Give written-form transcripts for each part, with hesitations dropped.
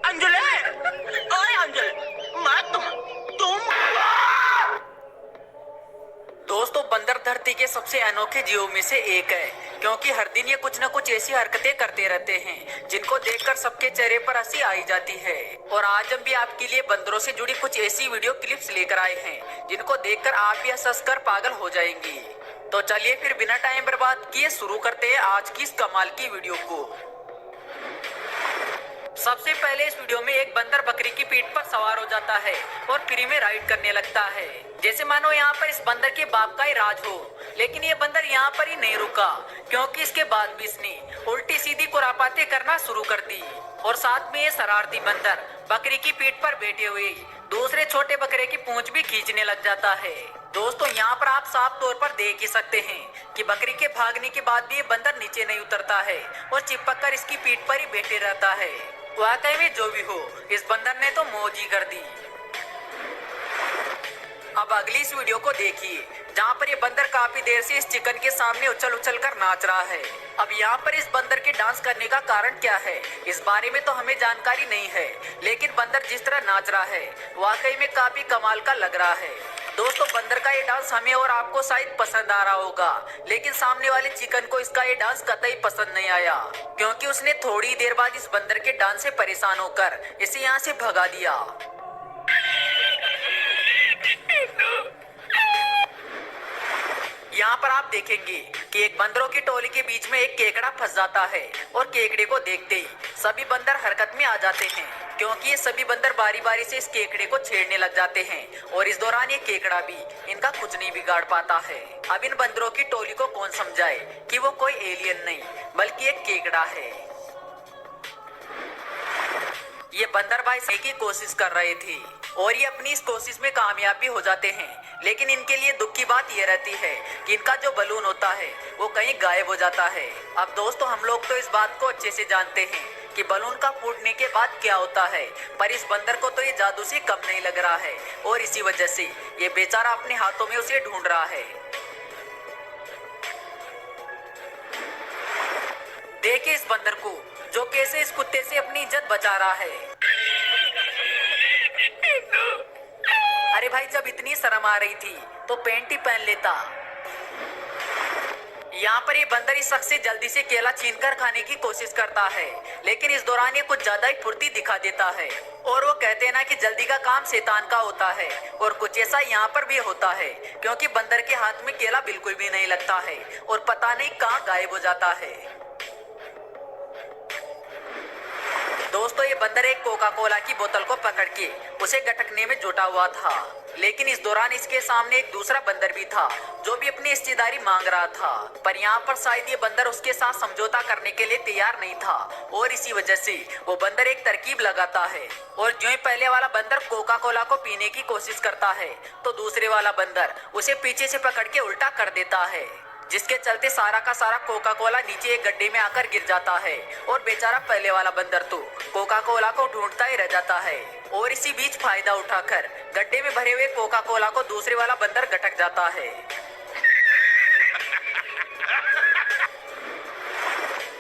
अंजुले, ओए अंजुल, मत तुम दोस्तों बंदर धरती के सबसे अनोखे जीवों में से एक है, क्योंकि हर दिन ये कुछ न कुछ ऐसी हरकतें करते रहते हैं जिनको देखकर सबके चेहरे पर हंसी आई जाती है। और आज हम भी आपके लिए बंदरों से जुड़ी कुछ ऐसी वीडियो क्लिप्स लेकर आए हैं जिनको देखकर आप भी हंस कर पागल हो जाएंगी। तो चलिए फिर बिना टाइम बर्बाद किए शुरू करते हैं आज की इस कमाल की वीडियो को। सबसे पहले इस वीडियो में एक बंदर बकरी की पीठ पर सवार हो जाता है और फ्री में राइड करने लगता है, जैसे मानो यहाँ पर इस बंदर के बाप का ही राज हो। लेकिन ये बंदर यहाँ पर ही नहीं रुका, क्योंकि इसके बाद भी इसने उल्टी सीधी खुरापाते करना शुरू कर दी। और साथ में ये शरारती बंदर बकरी की पीठ पर बैठे हुए दूसरे छोटे बकरे की पूंछ भी खींचने लग जाता है। दोस्तों यहाँ पर आप साफ तौर पर देख ही सकते हैं कि बकरी के भागने के बाद भी ये बंदर नीचे नहीं उतरता है और चिपक कर इसकी पीठ पर ही बैठे रहता है। वाकई में जो भी हो, इस बंदर ने तो मौज ही कर दी। अब अगली इस वीडियो को देखिए, जहाँ पर ये बंदर काफी देर से इस चिकन के सामने उछल उछल कर नाच रहा है। अब यहाँ पर इस बंदर के डांस करने का कारण क्या है, इस बारे में तो हमें जानकारी नहीं है, लेकिन बंदर जिस तरह नाच रहा है वाकई में काफी कमाल का लग रहा है। दोस्तों बंदर का ये डांस हमें और आपको शायद पसंद आ रहा होगा, लेकिन सामने वाले चिकन को इसका ये डांस कतई पसंद नहीं आया, क्योंकि उसने थोड़ी देर बाद इस बंदर के डांस से परेशान होकर इसे यहाँ से भगा दिया। यहाँ पर आप देखेंगे कि एक बंदरों की टोली के बीच में एक केकड़ा फंस जाता है और केकड़े को देखते ही सभी बंदर हरकत में आ जाते हैं, क्योंकि ये सभी बंदर बारी बारी से इस केकड़े को छेड़ने लग जाते हैं और इस दौरान ये केकड़ा भी इनका कुछ नहीं बिगाड़ पाता है। अब इन बंदरों की टोली को कौन समझाए कि वो कोई एलियन नहीं बल्कि एक केकड़ा है। ये बंदर भाई सही की कोशिश कर रहे थे और ये अपनी इस कोशिश में कामयाब भी हो जाते हैं, लेकिन इनके लिए दुख की बात ये रहती है कि इनका जो बलून होता है वो कहीं गायब हो जाता है। अब दोस्तों हम लोग तो इस बात को अच्छे से जानते हैं कि बलून का फूटने के बाद क्या होता है, पर इस बंदर को तो ये जादू से कम नहीं लग रहा है और इसी वजह से ये बेचारा अपने हाथों में उसे ढूंढ रहा है। देखिए इस बंदर को जो कैसे इस कुत्ते से अपनी इज्जत बचा रहा है। अरे भाई जब इतनी शर्म आ रही थी तो पैंट ही पहन लेता। यहाँ पर ये बंदर इस शख्स से जल्दी से केला छीनकर खाने की कोशिश करता है, लेकिन इस दौरान ये कुछ ज्यादा ही फुर्ती दिखा देता है। और वो कहते हैं ना कि जल्दी का काम शैतान का होता है, और कुछ ऐसा यहाँ पर भी होता है, क्योंकि बंदर के हाथ में केला बिल्कुल भी नहीं लगता है और पता नहीं कहाँ गायब हो जाता है। दोस्तों ये बंदर एक कोका कोला की बोतल को पकड़ के उसे गटकने में जुटा हुआ था, लेकिन इस दौरान इसके सामने एक दूसरा बंदर भी था जो भी अपनी हिस्सेदारी मांग रहा था, पर यहाँ पर शायद ये बंदर उसके साथ समझौता करने के लिए तैयार नहीं था और इसी वजह से वो बंदर एक तरकीब लगाता है। और जो ही पहले वाला बंदर कोका कोला को पीने की कोशिश करता है तो दूसरे वाला बंदर उसे पीछे से पकड़ के उल्टा कर देता है, जिसके चलते सारा का सारा कोका कोला नीचे एक गड्ढे में आकर गिर जाता है और बेचारा पहले वाला बंदर तो कोका कोला को ढूंढता ही रह जाता है। और इसी बीच फायदा उठाकर गड्ढे में भरे हुए कोका कोला को दूसरे वाला बंदर गटक जाता है।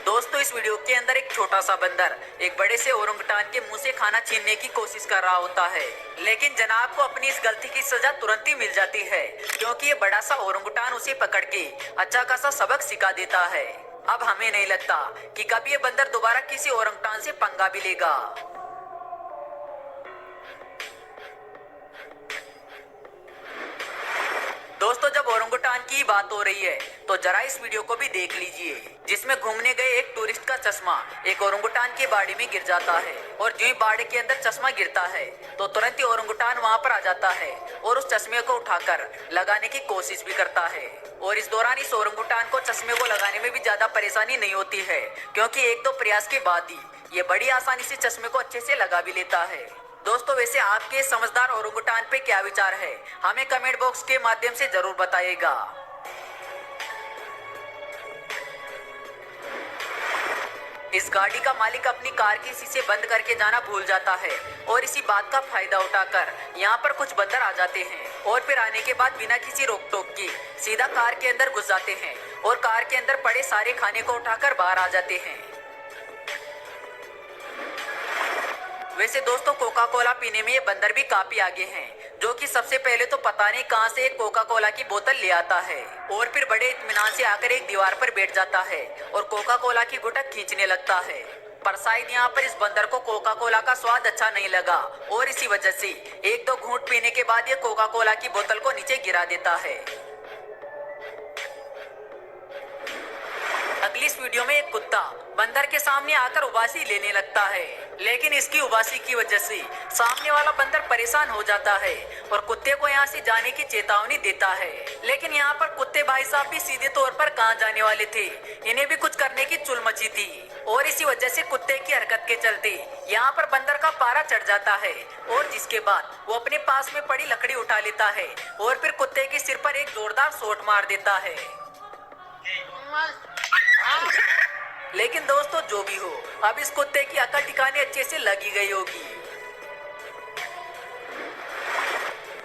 दोस्तों इस वीडियो के अंदर एक छोटा सा बंदर एक बड़े से ओरंगुटान के मुंह से खाना छीनने की कोशिश कर रहा होता है, लेकिन जनाब को अपनी इस गलती की सजा तुरंत ही मिल जाती है, क्योंकि ये बड़ा सा ओरंगुटान उसे पकड़ के अच्छा खासा सबक सिखा देता है। अब हमें नहीं लगता कि कभी ये बंदर दोबारा किसी ओरंगुटान से पंगा भी लेगा। दोस्तों जब ओरंगुटान की बात हो रही है तो जरा इस वीडियो को भी देख लीजिए, जिसमें घूमने गए एक टूरिस्ट का चश्मा एक ओरंगुटान की बाड़ी में गिर जाता है, और जो ही बाड़ी के अंदर चश्मा गिरता है तो तुरंत ही ओरंगुटान वहां पर आ जाता है और उस चश्मे को उठाकर लगाने की कोशिश भी करता है। और इस दौरान इस ओरंगुटान को चश्मे को लगाने में भी ज्यादा परेशानी नहीं होती है, क्योंकि एक दो प्रयास के बाद ही ये बड़ी आसानी से चश्मे को अच्छे से लगा भी लेता है। दोस्तों वैसे आपके समझदार ओरंगुटान पे क्या विचार है, हमें कमेंट बॉक्स के माध्यम से जरूर बताइएगा। इस गाड़ी का मालिक अपनी कार के शीशे बंद करके जाना भूल जाता है और इसी बात का फायदा उठाकर यहाँ पर कुछ बंदर आ जाते हैं और फिर आने के बाद बिना किसी रोक टोक के सीधा कार के अंदर घुस जाते हैं और कार के अंदर पड़े सारे खाने को उठाकर बाहर आ जाते हैं। वैसे दोस्तों कोका कोला पीने में ये बंदर भी काफी आगे हैं, जो कि सबसे पहले तो पता नहीं कहां से एक कोका कोला की बोतल ले आता है और फिर बड़े इत्मीनान से आकर एक दीवार पर बैठ जाता है और कोका कोला की घुटक खींचने लगता है। पर शायद यहाँ पर इस बंदर को कोका कोला का स्वाद अच्छा नहीं लगा और इसी वजह से एक दो घूंट पीने के बाद ये कोका कोला की बोतल को नीचे गिरा देता है। अगली इस वीडियो में एक कुत्ता बंदर के सामने आकर उबासी लेने लगता है, लेकिन इसकी उबासी की वजह से सामने वाला बंदर परेशान हो जाता है और कुत्ते को यहाँ से जाने की चेतावनी देता है। लेकिन यहाँ पर कुत्ते भाई साहब भी सीधे तौर पर कहाँ जाने वाले थे, इन्हें भी कुछ करने की चुल मची थी और इसी वजह से कुत्ते की हरकत के चलते यहाँ पर बंदर का पारा चढ़ जाता है और जिसके बाद वो अपने पास में पड़ी लकड़ी उठा लेता है और फिर कुत्ते के सिर पर एक जोरदार शॉट मार देता है। लेकिन दोस्तों जो भी हो, अब इस कुत्ते की अकल ठिकाने अच्छे से लगी गई होगी।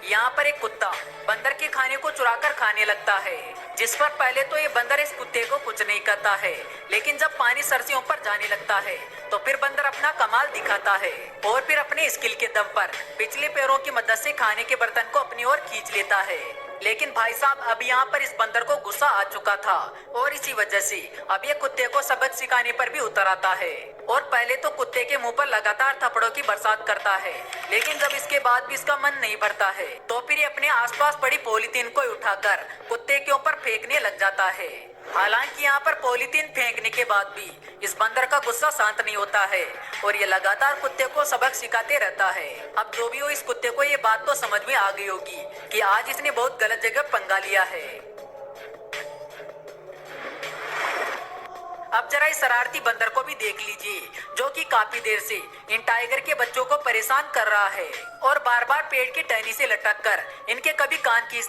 यहाँ पर एक कुत्ता बंदर के खाने को चुराकर खाने लगता है, जिस पर पहले तो ये बंदर इस कुत्ते को कुछ नहीं करता है, लेकिन जब पानी सर से ऊपर जाने लगता है तो फिर बंदर अपना कमाल दिखाता है और फिर अपने स्किल के दम पर पिछले पैरों की मदद से खाने के बर्तन को अपनी ओर खींच लेता है। लेकिन भाई साहब अब यहाँ पर इस बंदर को गुस्सा आ चुका था और इसी वजह से अब ये कुत्ते को सबक सिखाने पर भी उतर आता है और पहले तो कुत्ते के मुंह पर लगातार थप्पड़ों की बरसात करता है, लेकिन जब इसके बाद भी इसका मन नहीं भरता है तो फिर ये अपने आसपास पड़ी पॉलीथीन को उठाकर कुत्ते के ऊपर फेंकने लग जाता है। हालांकि यहाँ पर पॉलीथीन फेंकने के बाद भी इस बंदर का गुस्सा शांत नहीं होता है और ये लगातार कुत्ते को सबक सिखाते रहता है। अब जो भी हो, इस कुत्ते को ये बात तो समझ में आ गई होगी कि आज इसने बहुत गलत जगह पंगा लिया है। अब जरा इस शरारती बंदर को भी देख लीजिए, जो कि काफी देर से इन टाइगर के बच्चों को परेशान कर रहा है और बार बार पेड़ की टहनी से लटक कर इनके कभी कान की